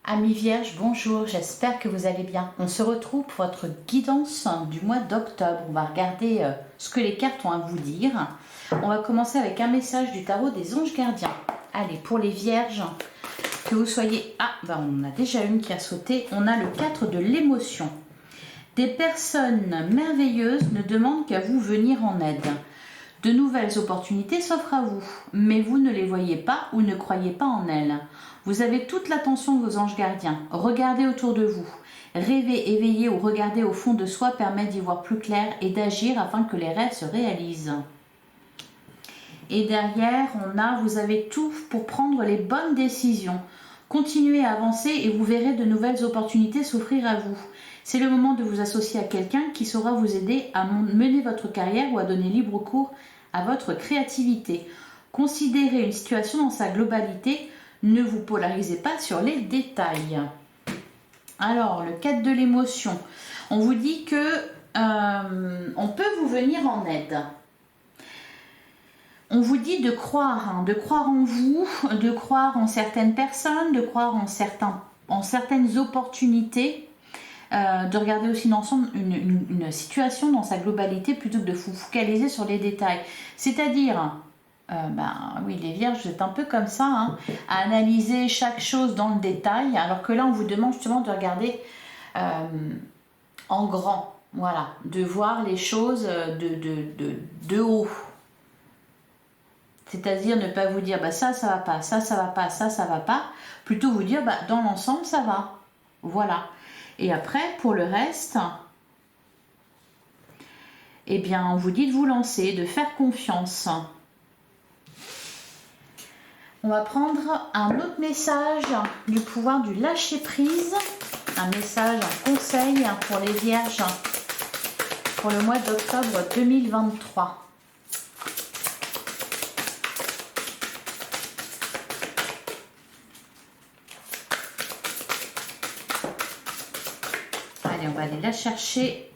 Amis Vierges, bonjour, j'espère que vous allez bien. On se retrouve pour votre guidance du mois d'octobre. On va regarder ce que les cartes ont à vous dire. On va commencer avec un message du tarot des anges gardiens. Allez, pour les Vierges, que vous soyez... Ah, ben on a déjà une qui a sauté. On a le 4 de l'émotion. Des personnes merveilleuses ne demandent qu'à vous venir en aide. De nouvelles opportunités s'offrent à vous, mais vous ne les voyez pas ou ne croyez pas en elles. Vous avez toute l'attention de vos anges gardiens. Regardez autour de vous. Rêver, éveiller ou regarder au fond de soi permet d'y voir plus clair et d'agir afin que les rêves se réalisent. Et derrière, on a, vous avez tout pour prendre les bonnes décisions. Continuez à avancer et vous verrez de nouvelles opportunités s'offrir à vous. C'est le moment de vous associer à quelqu'un qui saura vous aider à mener votre carrière ou à donner libre cours à votre créativité. Considérez une situation dans sa globalité. Ne vous polarisez pas sur les détails. Alors, le 4 de l'émotion. On vous dit que on peut vous venir en aide. On vous dit de croire en vous, de croire en certaines personnes, de croire en certaines opportunités, de regarder aussi l'ensemble, une situation dans sa globalité plutôt que de vous focaliser sur les détails. C'est-à-dire, oui, les Vierges, vous êtes un peu comme ça, à analyser chaque chose dans le détail, alors que là, on vous demande justement de regarder en grand, voilà, de voir les choses de haut. C'est-à-dire ne pas vous dire ça va pas, ça va pas, ça va pas. Plutôt vous dire dans l'ensemble ça va. Voilà. Et après pour le reste, eh bien on vous dit de vous lancer, de faire confiance. On va prendre un autre message du pouvoir du lâcher prise. Un message, un conseil pour les Vierges pour le mois d'octobre 2023. Allez, on va aller la chercher.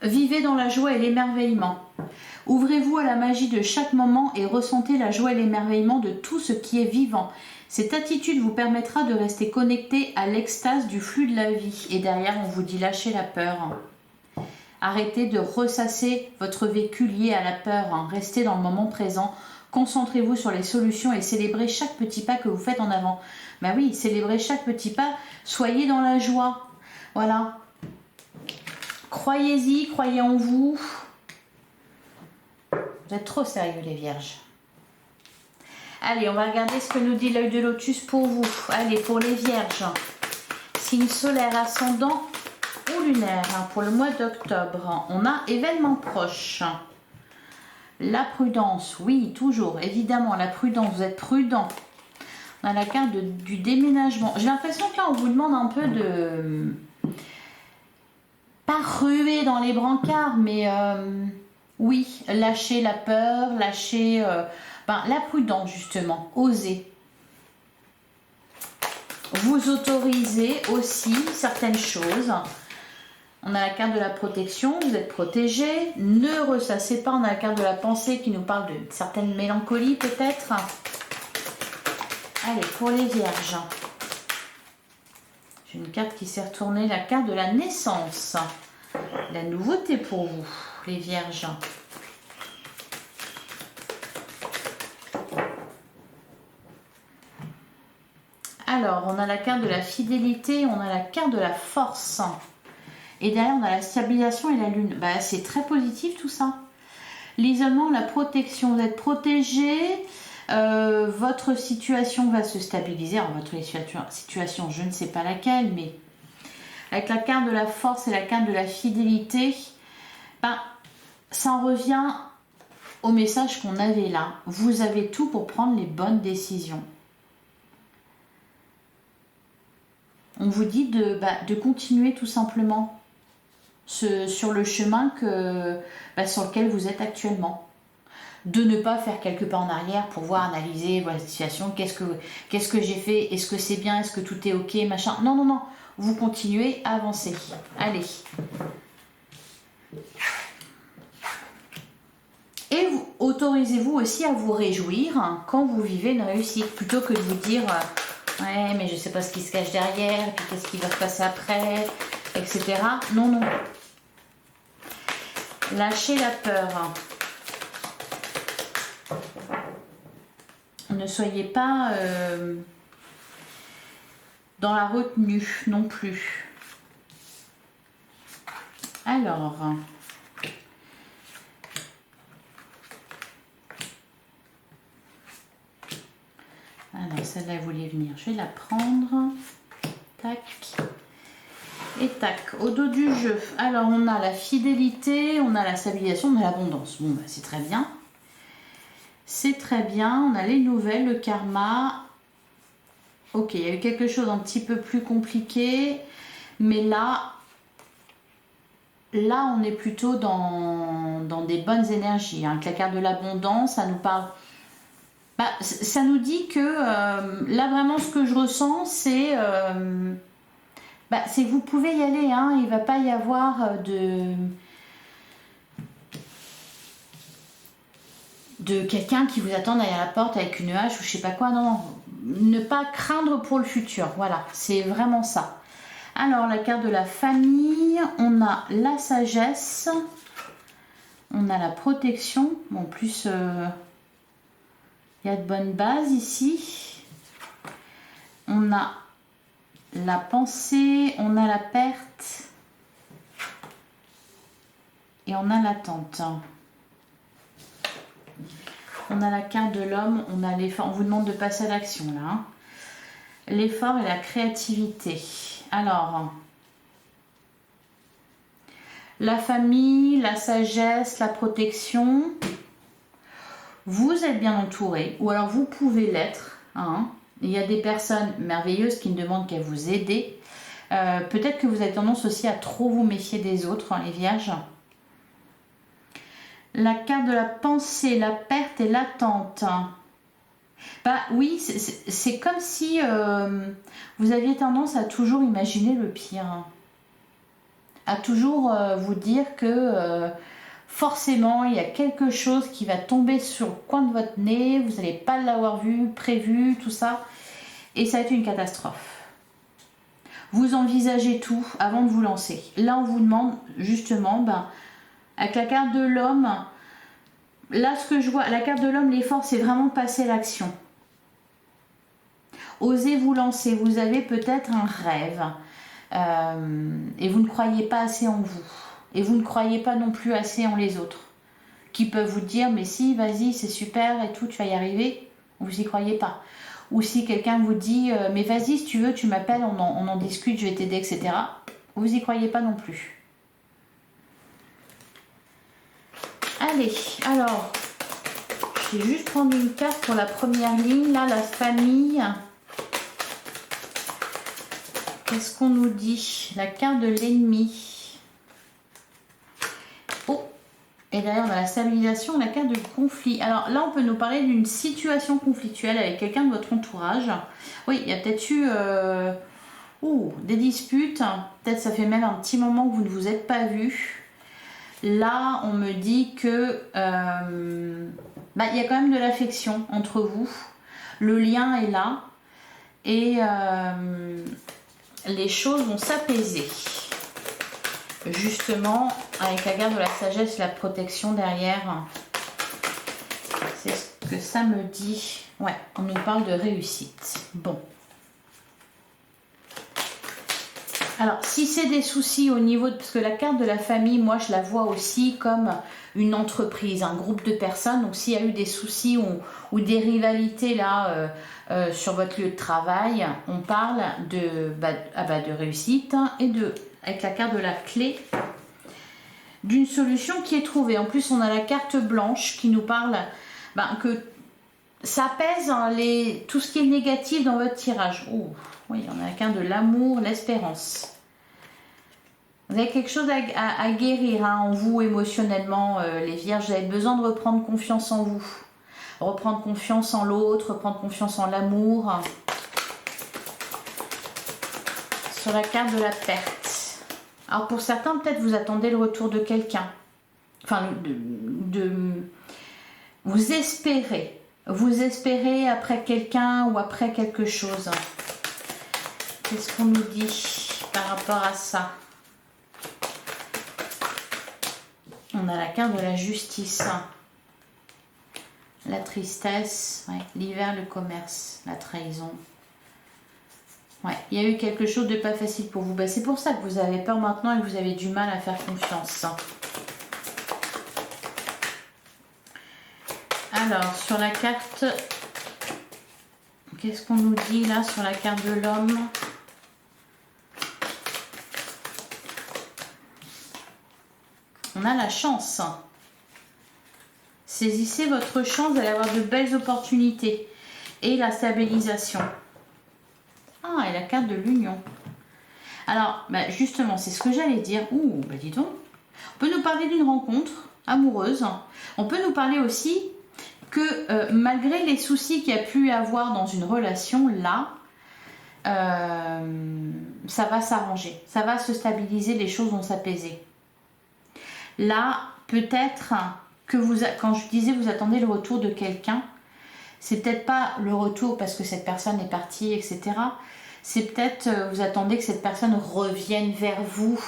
Vivez dans la joie et l'émerveillement. Ouvrez-vous à la magie de chaque moment et ressentez la joie et l'émerveillement de tout ce qui est vivant. Cette attitude vous permettra de rester connecté à l'extase du flux de la vie. Et derrière, on vous dit lâchez la peur. Arrêtez de ressasser votre vécu lié à la peur. Restez dans le moment présent. Concentrez-vous sur les solutions et célébrez chaque petit pas que vous faites en avant. Oui, célébrez chaque petit pas. Soyez dans la joie. Voilà. Croyez-y, croyez en vous. Vous êtes trop sérieux les Vierges. Allez, on va regarder ce que nous dit l'œil de lotus pour vous. Allez, pour les Vierges. Signe solaire, ascendant ou lunaire pour le mois d'octobre. On a événements proches. La prudence, oui, toujours, évidemment, la prudence, vous êtes prudent. On a la carte du déménagement. J'ai l'impression que là, on vous demande un peu de... Pas ruer dans les brancards, mais oui, lâcher la peur, lâcher la prudence, justement, oser. Vous autorisez aussi certaines choses. On a la carte de la protection, vous êtes protégé. Ne ressassez pas, on a la carte de la pensée qui nous parle de certaines mélancolies peut-être. Allez, pour les Vierges. J'ai une carte qui s'est retournée, la carte de la naissance. La nouveauté pour vous, les Vierges. Alors, on a la carte de la fidélité, on a la carte de la force. Et derrière, on a la stabilisation et la lune. C'est très positif tout ça. L'isolement, la protection, vous êtes protégé. Votre situation va se stabiliser. Alors, votre situation, je ne sais pas laquelle, mais avec la carte de la force et la carte de la fidélité, ça en revient au message qu'on avait là. Vous avez tout pour prendre les bonnes décisions. On vous dit de continuer tout simplement sur le chemin sur lequel vous êtes actuellement. De ne pas faire quelques pas en arrière pour voir, analyser la situation. Qu'est-ce que j'ai fait? Est-ce que c'est bien? Est-ce que tout est ok? Machin. Non, non, non. Vous continuez à avancer. Allez. Et autorisez-vous aussi à vous réjouir quand vous vivez une réussite. Plutôt que de vous dire Ouais, mais je sais pas ce qui se cache derrière, et puis qu'est-ce qui va se passer après, etc. Non, non. Lâchez la peur. Ne soyez pas dans la retenue non plus. Alors, celle-là, elle voulait venir. Je vais la prendre. Tac. Et tac. Au dos du jeu. Alors, on a la fidélité, on a la stabilisation, on a l'abondance. Bon, bah, c'est très bien. C'est très bien. On a les nouvelles, le karma. Ok, il y a eu quelque chose un petit peu plus compliqué. Mais là, on est plutôt dans des bonnes énergies. Hein. Avec la carte de l'abondance, ça nous parle... Bah, ça nous dit que là, vraiment, ce que je ressens, c'est que vous pouvez y aller. Hein. Il ne va pas y avoir de quelqu'un qui vous attend derrière la porte avec une hache ou je sais pas quoi. Non, ne pas craindre pour le futur. Voilà, c'est vraiment ça. Alors, la carte de la famille, on a la sagesse, on a la protection. En plus, il y a de bonnes bases ici. On a la pensée, on a la perte et on a l'attente. On a la carte de l'homme, on a l'effort. On vous demande de passer à l'action là. Hein. L'effort et la créativité. Alors, la famille, la sagesse, la protection. Vous êtes bien entouré, ou alors vous pouvez l'être. Hein. Il y a des personnes merveilleuses qui ne demandent qu'à vous aider. Peut-être que vous avez tendance aussi à trop vous méfier des autres, hein, les vierges. La carte de la pensée, la perte et l'attente. Bah oui, c'est comme si vous aviez tendance à toujours imaginer le pire. À toujours vous dire que forcément il y a quelque chose qui va tomber sur le coin de votre nez, vous n'allez pas l'avoir vu, prévu, tout ça. Et ça va être une catastrophe. Vous envisagez tout avant de vous lancer. Là, on vous demande justement, avec la carte de l'homme, là, ce que je vois, la carte de l'homme, l'effort, c'est vraiment passer à l'action. Osez vous lancer. Vous avez peut-être un rêve et vous ne croyez pas assez en vous. Et vous ne croyez pas non plus assez en les autres. Qui peuvent vous dire, mais si, vas-y, c'est super et tout, tu vas y arriver. Vous n'y croyez pas. Ou si quelqu'un vous dit, mais vas-y, si tu veux, tu m'appelles, on en discute, je vais t'aider, etc. Vous n'y croyez pas non plus. Allez, alors, je vais juste prendre une carte pour la première ligne. Là, la famille. Qu'est-ce qu'on nous dit? La carte de l'ennemi. Oh, et derrière, on a la stabilisation, la carte de conflit. Alors là, on peut nous parler d'une situation conflictuelle avec quelqu'un de votre entourage. Oui, il y a peut-être eu des disputes. Peut-être ça fait même un petit moment que vous ne vous êtes pas vus. Là, on me dit que il y a quand même de l'affection entre vous. Le lien est là. Et les choses vont s'apaiser. Justement, avec la carte de la sagesse, la protection derrière. C'est ce que ça me dit. Ouais, on nous parle de réussite. Bon. Alors, si c'est des soucis au niveau de... Parce que la carte de la famille, moi, je la vois aussi comme une entreprise, un groupe de personnes. Donc, s'il y a eu des soucis ou des rivalités là sur votre lieu de travail, on parle de réussite et avec la carte de la clé, d'une solution qui est trouvée. En plus, on a la carte blanche qui nous parle que ça pèse tout ce qui est négatif dans votre tirage. Oh, oui, on a la carte de l'amour, l'espérance. Vous avez quelque chose à guérir en vous émotionnellement, les vierges. Vous avez besoin de reprendre confiance en vous. Reprendre confiance en l'autre, reprendre confiance en l'amour. Sur la carte de la perte. Alors pour certains, peut-être vous attendez le retour de quelqu'un. Enfin, vous espérez vous espérez après quelqu'un ou après quelque chose. Qu'est-ce qu'on nous dit par rapport à ça? On a la carte de la justice. La tristesse, ouais. L'hiver, le commerce, la trahison. Ouais, il y a eu quelque chose de pas facile pour vous. Ben, c'est pour ça que vous avez peur maintenant et que vous avez du mal à faire confiance. Alors, sur la carte, qu'est-ce qu'on nous dit là sur la carte de l'homme? On a la chance. Saisissez votre chance d'aller avoir de belles opportunités. Et la stabilisation. Ah, et la carte de l'union. Alors, bah justement, c'est ce que j'allais dire. Ouh, bah dis donc. On peut nous parler d'une rencontre amoureuse. On peut nous parler aussi que malgré les soucis qu'il y a pu y avoir dans une relation, là, ça va s'arranger. Ça va se stabiliser, les choses vont s'apaiser. Là, peut-être que quand je disais vous attendez le retour de quelqu'un, c'est peut-être pas le retour parce que cette personne est partie, etc. C'est peut-être vous attendez que cette personne revienne vers vous,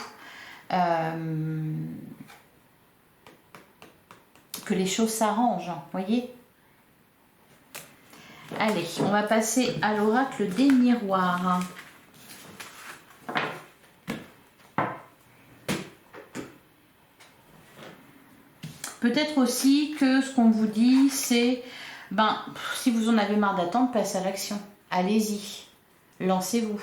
que les choses s'arrangent, voyez. Allez, on va passer à l'oracle des miroirs. Peut-être aussi que ce qu'on vous dit, c'est, ben, si vous en avez marre d'attendre, passez à l'action. Allez-y, lancez-vous.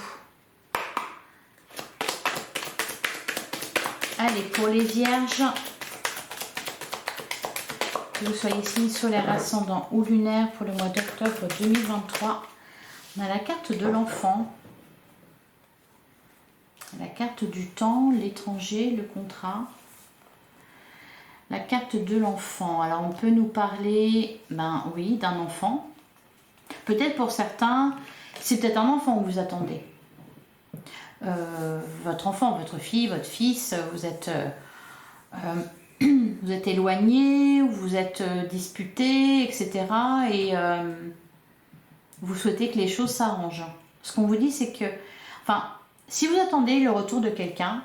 Allez, pour les vierges, que vous soyez signe solaire, ascendant ou lunaire pour le mois d'octobre 2023, on a la carte de l'enfant, la carte du temps, l'étranger, le contrat. La carte de l'enfant. Alors, on peut nous parler, ben oui, d'un enfant. Peut-être pour certains, c'est peut-être un enfant que vous attendez. Votre enfant, votre fille, votre fils, vous êtes éloigné, vous êtes disputé, etc. Et vous souhaitez que les choses s'arrangent. Ce qu'on vous dit, c'est que, enfin, si vous attendez le retour de quelqu'un,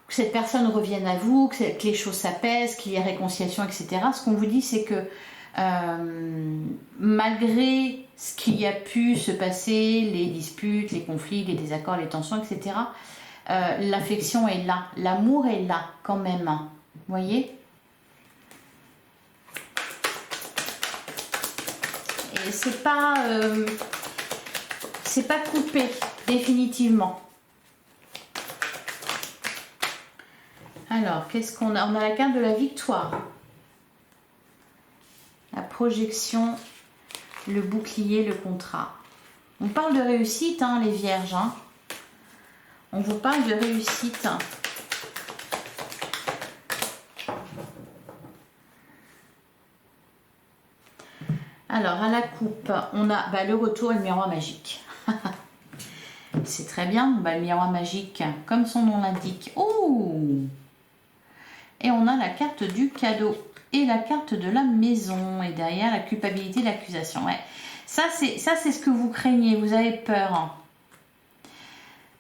que cette personne revienne à vous, que les choses s'apaisent, qu'il y ait réconciliation, etc. Ce qu'on vous dit, c'est que malgré ce qui a pu se passer, les disputes, les conflits, les désaccords, les tensions, etc., l'affection est là, l'amour est là quand même. Vous voyez? Et c'est pas coupé, définitivement. Alors, qu'est-ce qu'on a? On a la carte de la victoire. La projection, le bouclier, le contrat. On parle de réussite, hein, les vierges. Hein. On vous parle de réussite. Alors, à la coupe, on a le retour et le miroir magique. C'est très bien. Le miroir magique, comme son nom l'indique. Ouh! Et on a la carte du cadeau et la carte de la maison. Et derrière, la culpabilité, l'accusation. Ouais. Ça, c'est ce que vous craignez. Vous avez peur. Hein.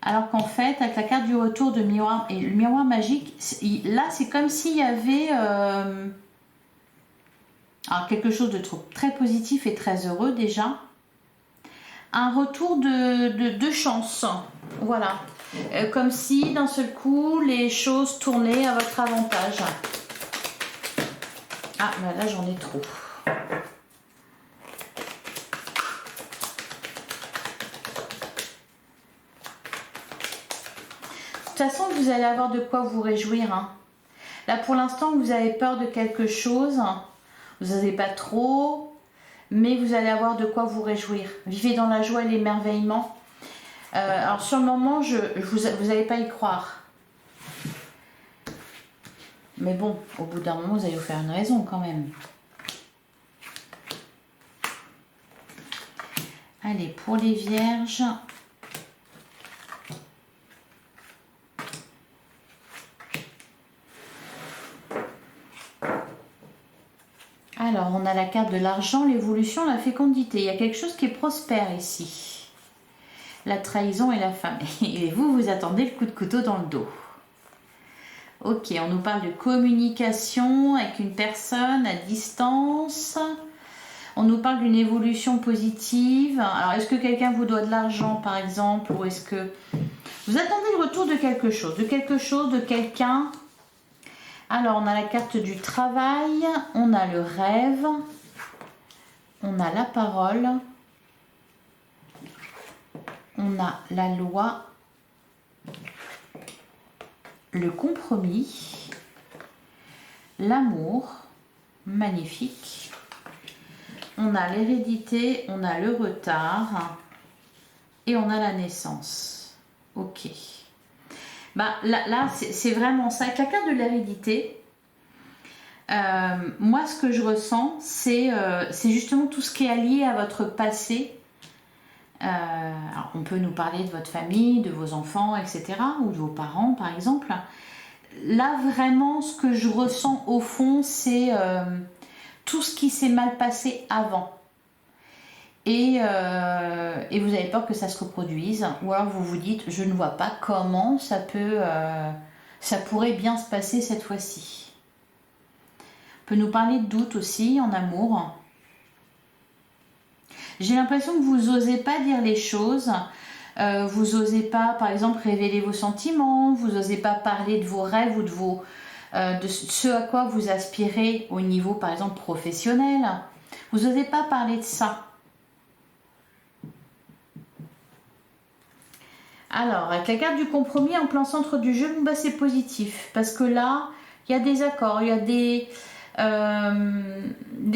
Alors qu'en fait, avec la carte du retour de miroir et le miroir magique, là, c'est comme s'il y avait alors, quelque chose de très positif et très heureux déjà. Un retour de chance. Voilà. Comme si d'un seul coup les choses tournaient à votre avantage. Ah, bah là j'en ai trop. De toute façon, vous allez avoir de quoi vous réjouir. Hein. Là pour l'instant, vous avez peur de quelque chose. Vous n'avez pas trop, mais vous allez avoir de quoi vous réjouir. Vivez dans la joie et l'émerveillement. Alors sur le moment, vous n'allez pas y croire. Mais bon, au bout d'un moment, vous allez vous faire une raison quand même. Allez, pour les vierges. Alors, on a la carte de l'argent, l'évolution, la fécondité. Il y a quelque chose qui est prospère ici. La trahison et la femme. Et vous, vous attendez le coup de couteau dans le dos. Ok, on nous parle de communication avec une personne à distance. On nous parle d'une évolution positive. Alors, est-ce que quelqu'un vous doit de l'argent, par exemple, ou est-ce que vous attendez le retour de quelque chose, de quelqu'un. Alors, on a la carte du travail, on a le rêve, on a la parole, on a la loi, le compromis, l'amour, magnifique. On a l'hérédité, on a le retard et on a la naissance. Ok. Bah, là c'est vraiment ça. Avec la carte de l'hérédité, moi ce que je ressens, c'est justement tout ce qui est lié à votre passé. Alors, on peut nous parler de votre famille, de vos enfants, etc. ou de vos parents par exemple. Là vraiment ce que je ressens au fond, c'est tout ce qui s'est mal passé avant. Et vous avez peur que ça se reproduise, ou alors vous vous dites je ne vois pas comment ça pourrait bien se passer cette fois-ci. On peut nous parler de doute aussi en amour. J'ai l'impression que vous n'osez pas dire les choses, vous n'osez pas par exemple révéler vos sentiments, vous n'osez pas parler de vos rêves ou de ce à quoi vous aspirez au niveau par exemple professionnel. Vous n'osez pas parler de ça. Alors, avec la carte du compromis en plein centre du jeu, bah, c'est positif. Parce que là, il y a des accords, il y a des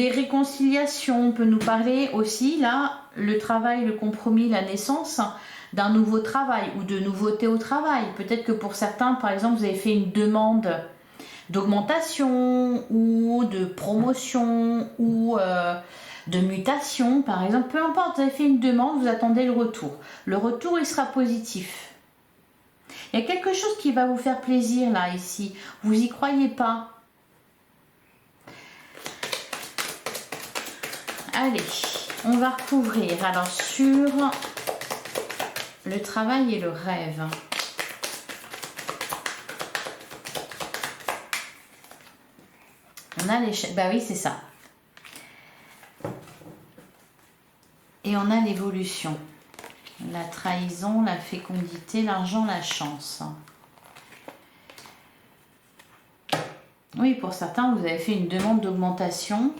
réconciliations. On peut nous parler aussi, là, le travail, le compromis, la naissance d'un nouveau travail ou de nouveautés au travail. Peut-être que pour certains, par exemple, vous avez fait une demande d'augmentation ou de promotion ou de mutation, par exemple, peu importe, vous avez fait une demande, vous attendez le retour. Le retour, il sera positif. Il y a quelque chose qui va vous faire plaisir, là, ici. Vous y croyez pas. Allez, on va recouvrir. Alors, sur le travail et le rêve. On a l'échec. Bah oui, c'est ça. Et on a l'évolution, la trahison, la fécondité, l'argent, la chance. Oui, pour certains, vous avez fait une demande d'augmentation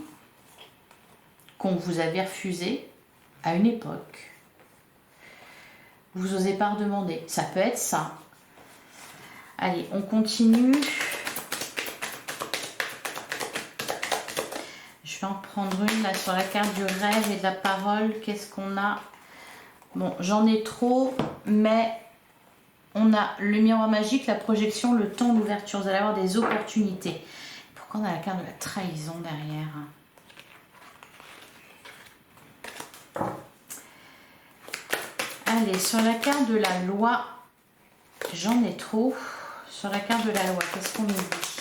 qu'on vous avait refusée à une époque. Vous n'osez pas redemander. Ça peut être ça. Allez, on continue. Je vais en prendre une là sur la carte du rêve et de la parole. Qu'est-ce qu'on a? Bon, j'en ai trop, mais on a le miroir magique, la projection, le temps, l'ouverture. Vous allez avoir des opportunités. Pourquoi on a la carte de la trahison derrière? Allez, sur la carte de la loi, j'en ai trop. Sur la carte de la loi, qu'est-ce qu'on nous dit?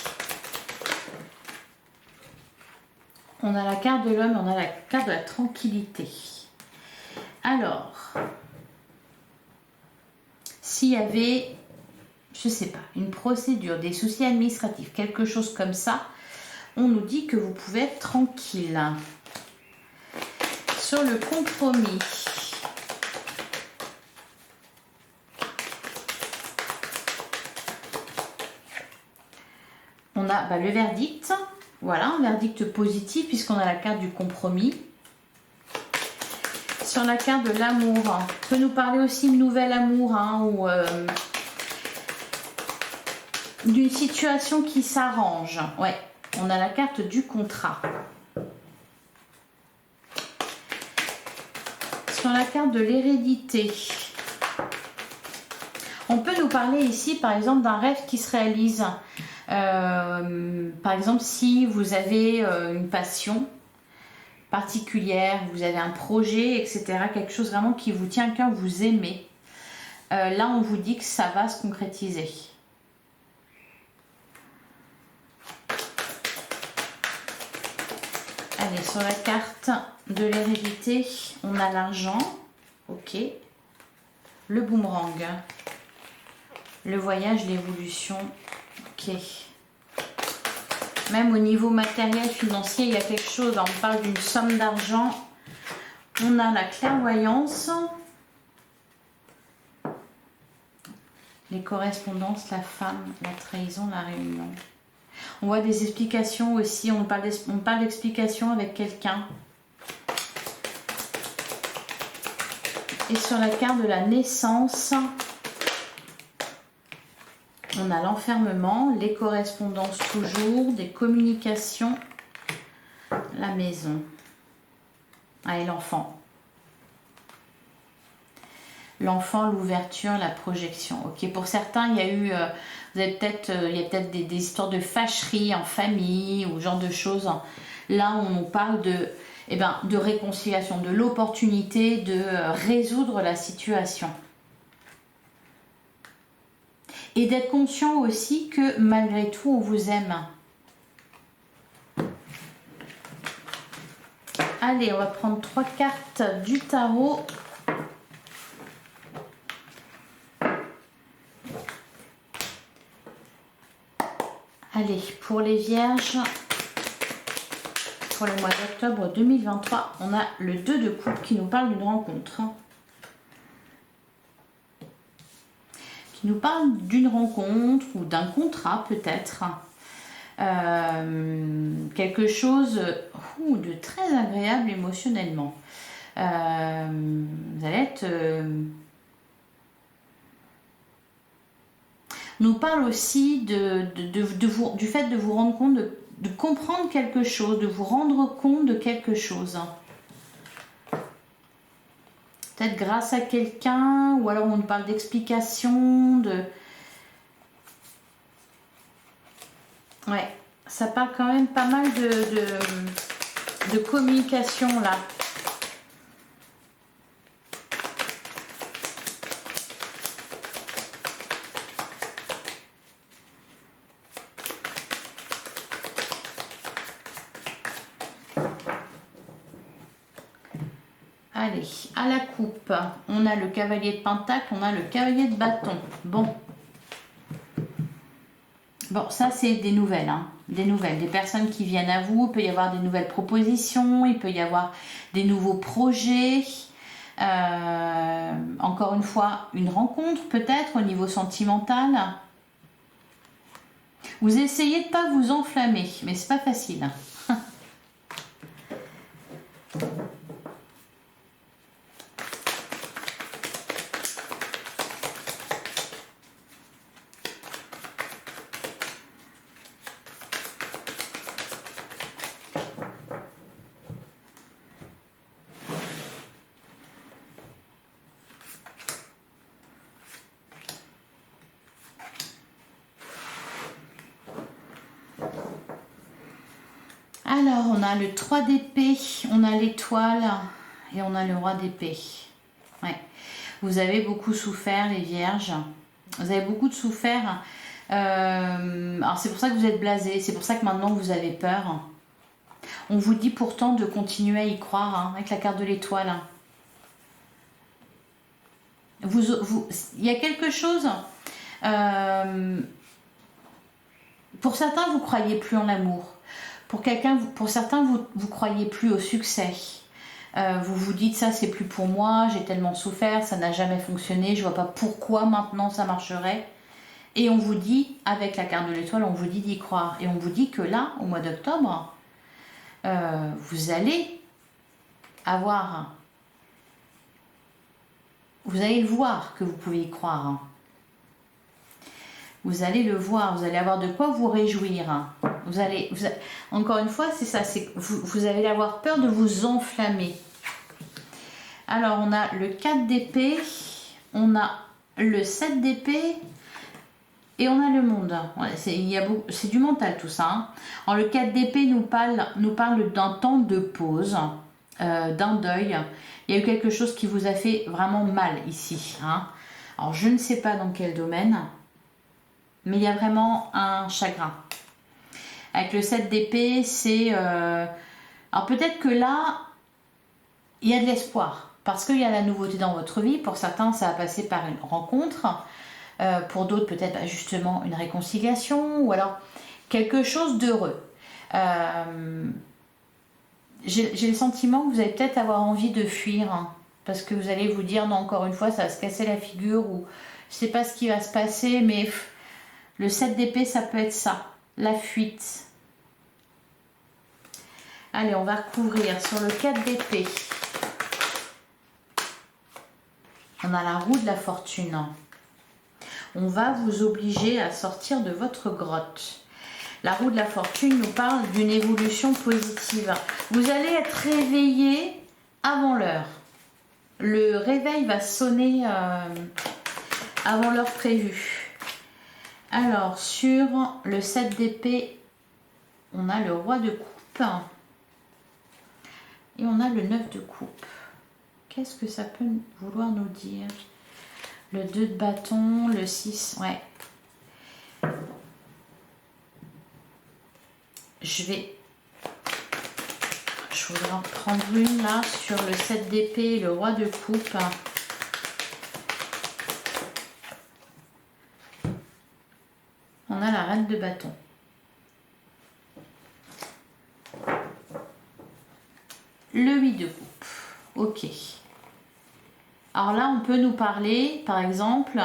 On a la carte de l'homme, on a la carte de la tranquillité. Alors, s'il y avait, je ne sais pas, une procédure, des soucis administratifs, quelque chose comme ça, on nous dit que vous pouvez être tranquille. Sur le compromis, on a le verdict. Voilà, un verdict positif puisqu'on a la carte du compromis. Sur la carte de l'amour, on peut nous parler aussi de nouvel amour ou d'une situation qui s'arrange. Ouais, on a la carte du contrat. Sur la carte de l'hérédité, on peut nous parler ici par exemple d'un rêve qui se réalise. Par exemple, si vous avez une passion particulière, vous avez un projet, etc., quelque chose vraiment qui vous tient à cœur, vous aimez, là on vous dit que ça va se concrétiser. Allez, Allez, sur la carte de l'hérédité, on a l'argent. Ok. Le boomerang. Le voyage, l'évolution. Ok. Même au niveau matériel, financier, il y a quelque chose. On parle d'une somme d'argent. On a la clairvoyance. Les correspondances, la femme, la trahison, la réunion. On voit des explications aussi. On parle d'explications avec quelqu'un. Et sur la carte de la naissance, on a l'enfermement, les correspondances toujours, des communications, la maison. Ah, et l'enfant. L'enfant, l'ouverture, la projection. Ok, pour certains, il y a eu, vous avez peut-être, il y a peut-être des histoires de fâcherie en famille ou ce genre de choses. Là, on nous parle de, eh ben, de réconciliation, de l'opportunité de résoudre la situation. Et d'être conscient aussi que malgré tout, on vous aime. Allez, on va prendre 3 cartes du tarot. Allez, pour les vierges, pour le mois d'octobre 2023, on a le 2 de coupe qui nous parle d'une rencontre. Qui nous parle d'une rencontre ou d'un contrat peut-être. Quelque chose de très agréable émotionnellement. Vous allez être... nous parle aussi du fait de vous rendre compte, de comprendre quelque chose, de vous rendre compte de quelque chose. Peut-être grâce à quelqu'un, ou alors on parle d'explication, Ouais, ça parle quand même pas mal de communication là. Allez, à la coupe, on a le cavalier de pentacle, on a le cavalier de bâton. Bon, ça c'est des nouvelles, hein. Des nouvelles, des personnes qui viennent à vous. Il peut y avoir des nouvelles propositions, il peut y avoir des nouveaux projets. Encore une fois, une rencontre peut-être au niveau sentimental. Vous essayez de ne pas vous enflammer, mais c'est pas facile. Alors, on a le 3 d'épée, on a l'étoile et on a le roi d'épée. Ouais. Vous avez beaucoup souffert, les vierges. Vous avez beaucoup de souffert. Alors, c'est pour ça que vous êtes blasés. C'est pour ça que maintenant, vous avez peur. On vous dit pourtant de continuer à y croire, hein, avec la carte de l'étoile. Il y a quelque chose... pour certains, vous ne croyez plus en l'amour. Pour certains, vous croyez plus au succès. Vous vous dites ça c'est plus pour moi, j'ai tellement souffert, ça n'a jamais fonctionné, je vois pas pourquoi maintenant ça marcherait. Et on vous dit, avec la carte de l'étoile, on vous dit d'y croire. Et on vous dit que là, au mois d'octobre, vous allez avoir... Vous allez le voir que vous pouvez y croire. Hein. Vous allez le voir, vous allez avoir de quoi vous réjouir. Encore une fois, c'est ça, vous allez avoir peur de vous enflammer. Alors, on a le 4 d'épée, on a le 7 d'épée et on a le monde. C'est du mental tout ça. Hein. Alors, le 4 d'épée nous parle d'un temps de pause, d'un deuil. Il y a eu quelque chose qui vous a fait vraiment mal ici. Hein. Alors, je ne sais pas dans quel domaine. Mais il y a vraiment un chagrin. Avec le 7 d'épée, c'est... alors Alors peut-être que là, il y a de l'espoir, parce qu'il y a la nouveauté dans votre vie. Pour certains, ça va passer par une rencontre. Pour d'autres, peut-être justement une réconciliation, ou alors quelque chose d'heureux. J'ai le sentiment que vous allez peut-être avoir envie de fuir, hein, parce que vous allez vous dire, non, encore une fois, ça va se casser la figure, ou je sais pas ce qui va se passer, mais le 7 d'épée, ça peut être ça, la fuite. Allez, on va recouvrir sur le 4 d'épée. On a la roue de la fortune. On va vous obliger à sortir de votre grotte. La roue de la fortune nous parle d'une évolution positive. Vous allez être réveillé avant l'heure. Le réveil va sonner avant l'heure prévue. Alors, sur le 7 d'épée, on a le roi de coupe. Et on a le 9 de coupe. Qu'est-ce que ça peut vouloir nous dire? Le 2 de bâton, le 6, ouais. Je voudrais en prendre une là sur le 7 d'épée et le roi de coupe. On a la reine de bâton. Le 8 de coupe. Ok. Alors là, on peut nous parler, par exemple,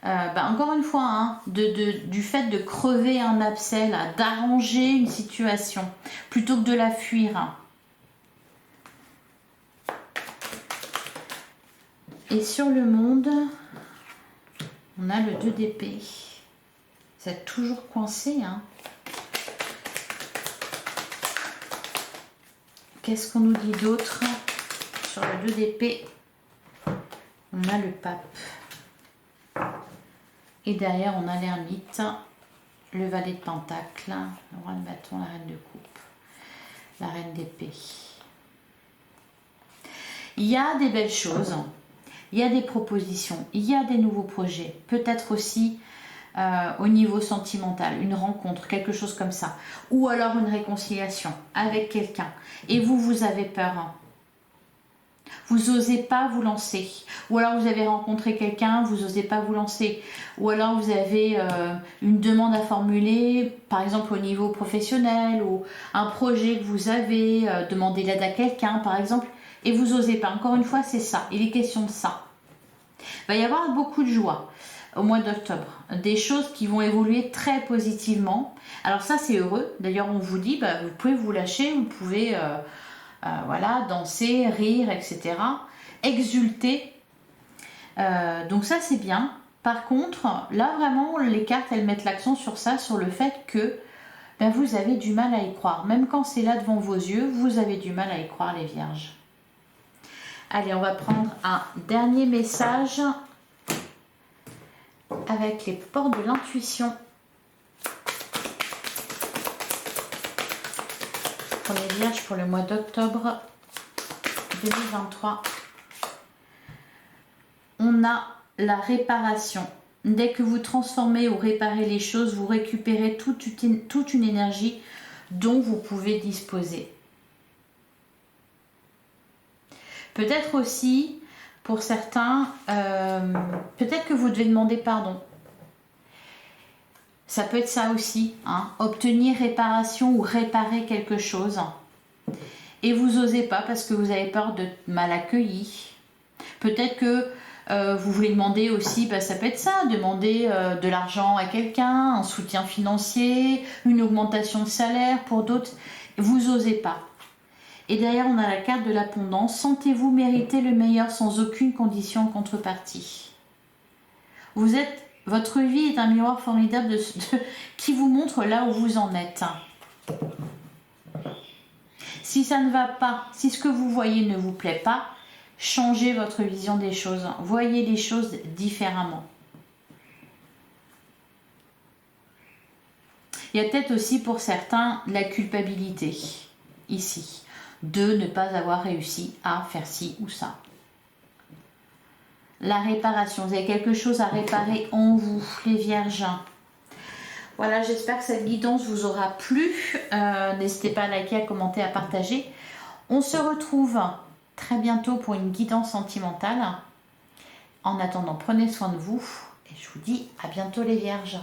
encore une fois, hein, du fait de crever un abcès, d'arranger une situation, plutôt que de la fuir. Et sur le monde, on a le 2 d'épée. Vous êtes toujours coincé, hein. Qu'est-ce qu'on nous dit d'autre sur le 2 d'épée? On a le pape. Et derrière, on a l'ermite, le valet de pentacle, le roi de bâton, la reine de coupe, la reine d'épée. Il y a des belles choses, il y a des propositions, il y a des nouveaux projets. Peut-être aussi au niveau sentimental, une rencontre, quelque chose comme ça. Ou alors une réconciliation avec quelqu'un. Et vous avez peur. Vous n'osez pas vous lancer. Ou alors vous avez rencontré quelqu'un, vous n'osez pas vous lancer. Ou alors vous avez une demande à formuler, par exemple au niveau professionnel, ou un projet que vous avez, demander l'aide à quelqu'un, par exemple, et vous n'osez pas. Encore une fois, c'est ça. Il est question de ça. Il va y avoir beaucoup de joie au mois d'octobre. Des choses qui vont évoluer très positivement. Alors ça, c'est heureux. D'ailleurs, on vous dit, vous pouvez vous lâcher, vous pouvez... voilà, danser, rire, etc. Exulter. Donc ça, c'est bien. Par contre, là, vraiment, les cartes, elles mettent l'accent sur ça, sur le fait que vous avez du mal à y croire. Même quand c'est là devant vos yeux, vous avez du mal à y croire, les vierges. Allez, on va prendre un dernier message avec les portes de l'intuition. Pour les vierges pour le mois d'octobre 2023. On a la réparation. Dès que vous transformez ou réparez les choses, vous récupérez toute une énergie dont vous pouvez disposer. Peut-être aussi, pour certains, peut-être que vous devez demander pardon. Ça peut être ça aussi, hein, obtenir réparation ou réparer quelque chose. Et vous n'osez pas parce que vous avez peur d'être mal accueilli. Peut-être que vous voulez demander aussi, ça peut être ça, demander de l'argent à quelqu'un, un soutien financier, une augmentation de salaire pour d'autres. Vous n'osez pas. Et derrière, on a la carte de l'abondance. Sentez-vous mériter le meilleur sans aucune condition en contrepartie. Votre vie est un miroir formidable qui vous montre là où vous en êtes. Si ça ne va pas, si ce que vous voyez ne vous plaît pas, changez votre vision des choses. Voyez les choses différemment. Il y a peut-être aussi pour certains la culpabilité, ici, de ne pas avoir réussi à faire ci ou ça. La réparation, vous avez quelque chose à réparer en vous, les vierges. Voilà, j'espère que cette guidance vous aura plu. N'hésitez pas à liker, à commenter, à partager. On se retrouve très bientôt pour une guidance sentimentale. En attendant, prenez soin de vous et je vous dis à bientôt les vierges.